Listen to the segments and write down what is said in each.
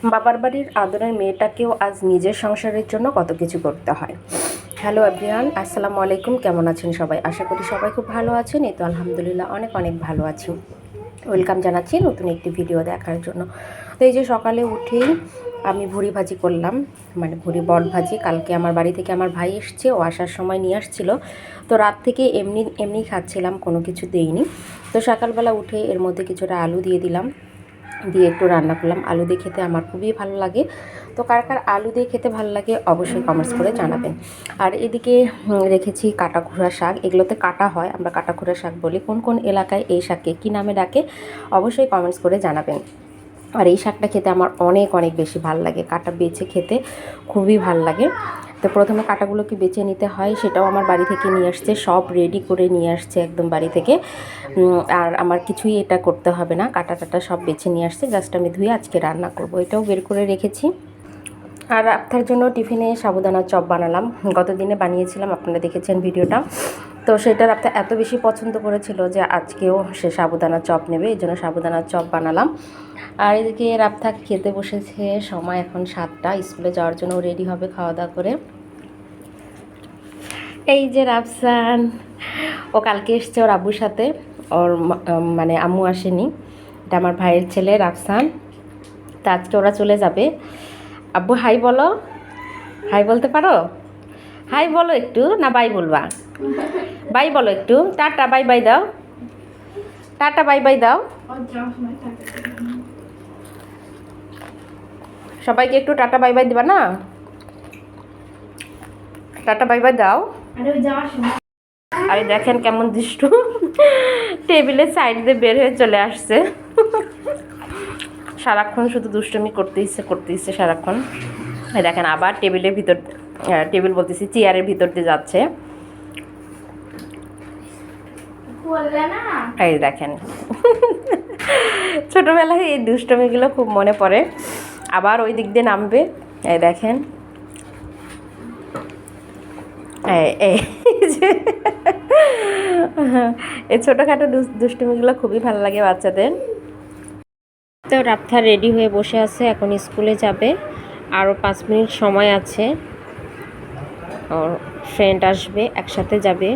বাবার বাড়ির আদরের মেয়েটাকেও আজ নিজের সংসারের জন্য কত কিছু করতে হয়। হ্যালো এভরিওয়ান, আসসালামু আলাইকুম। কেমন আছেন সবাই? আশা করি সবাই খুব ভালো আছেন। এই তো আলহামদুলিল্লাহ অনেক অনেক ভালো আছি। ওয়েলকাম জানাচ্ছি নতুন একটি ভিডিও দেখার জন্য। তো এই যে সকালে উঠেই আমি ভুড়ি ভাজি করলাম, মানে ভুড়ি বট ভাজি। কালকে আমার বাড়ি থেকে আমার ভাই এসছে, ও আসার সময় নিয়ে আসছিল। তো রাত থেকে এমনি এমনি খাচ্ছিলাম, কোনো কিছু দেইনি। তো সকালবেলা উঠে এর মধ্যে কিছুটা আলু দিয়ে দিলাম, দিয়ে একটু রান্না করলাম। আলু দিয়ে খেতে আমার খুবই ভালো লাগে। তো কার কার আলু দিয়ে খেতে ভালো লাগে অবশ্যই কমেন্টস করে জানাবেন। আর এদিকে রেখেছি কাটাখুরা শাক। এগুলোতে কাটা হয়, আমরা কাটাখুরা শাক বলি। কোন কোন এলাকায় এই শাককে কী নামে ডাকে অবশ্যই কমেন্টস করে জানাবেন। আর এই শাকটা খেতে আমার অনেক অনেক বেশি ভালো লাগে, কাটা বেছে খেতে খুবই ভাল লাগে। তো প্রথমে কাটাগুলোকে বেছে নিতে হয়, সেটাও আমার বাড়ি থেকে নিয়ে আসছে, সব রেডি করে নিয়ে আসছে একদম বাড়ি থেকে। আর আমার কিছুই এটা করতে হবে না, কাটা টাটা সব বেছে নিয়ে আসছে, জাস্ট আমি ধুয়ে আজকে রান্না করব। এটাও বের করে রেখেছি। আর আপনার জন্য টিফিনে সাবুদানার চপ বানালাম। গত দিনে বানিয়েছিলাম, আপনারা দেখেছেন ভিডিওটা। তো সেটা রাফতা এত বেশি পছন্দ করেছিল যে আজকেও সে সাবুদানার চপ নেবে, এই জন্য সাবুদানার চপ বানালাম। আর এদিকে রাফতা খেতে বসেছে। সময় এখন 7টা, স্কুলে যাওয়ার জন্য রেডি হবে খাওয়া দাওয়া করে। এই যে রাফসান, ও কালকে এসছে ওর আব্বুর সাথে, ওর মানে আম্মু আসেনি। এটা আমার ভাইয়ের ছেলে রাফসান। তা আজকে ওরা চলে যাবে। আব্বু হাই বলো, হাই বলতে পারো? হাই বলো একটু, না বাই বলবা? বাই বলো একটু, টাটা বাই বাই দাও, টাটা বাই বাই দাও সবাইকে, একটু টাটা বাই বাই দিবা না? টাটা বাই বাই দাও। আরে দেখেন কেমন দুষ্টু, টেবিলের সাইড দিয়ে বের হয়ে চলে আসছে। সারাক্ষণ শুধু দুষ্টুমি করতে ইচ্ছে সারাক্ষণ। এই দেখেন আবার টেবিলের ভিতর, টেবিল বলতেছি চেয়ারের ভিতর দিয়ে যাচ্ছে। এই দেখেন, ছোটবেলায় এই দুষ্টমিগুলো খুব মনে পড়ে। আবার ওই দিক দিয়ে নামবে, এই দেখেন। এই ছোটোখাটো দুষ্টুমিগুলো খুবই ভালো লাগে বাচ্চাদের। তো রাফতা রেডি হয়ে বসে আছে, এখন স্কুলে যাবে। আরও 5 মিনিট সময় আছে, ওর ফ্রেন্ড আসবে, একসাথে যাবে।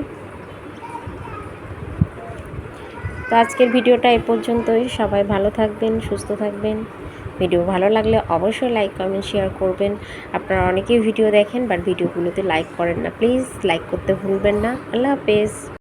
তো আজকের ভিডিওটা এ পর্যন্তই। সবাই ভালো থাকবেন, সুস্থ থাকবেন। ভিডিও ভালো লাগলে অবশ্যই লাইক কমেন্ট শেয়ার করবেন। আপনারা অনেকেই ভিডিও দেখেন বাট ভিডিওগুলোতে লাইক করেন না, প্লিজ লাইক করতে ভুলবেন না। আল্লাহ হাফেজ।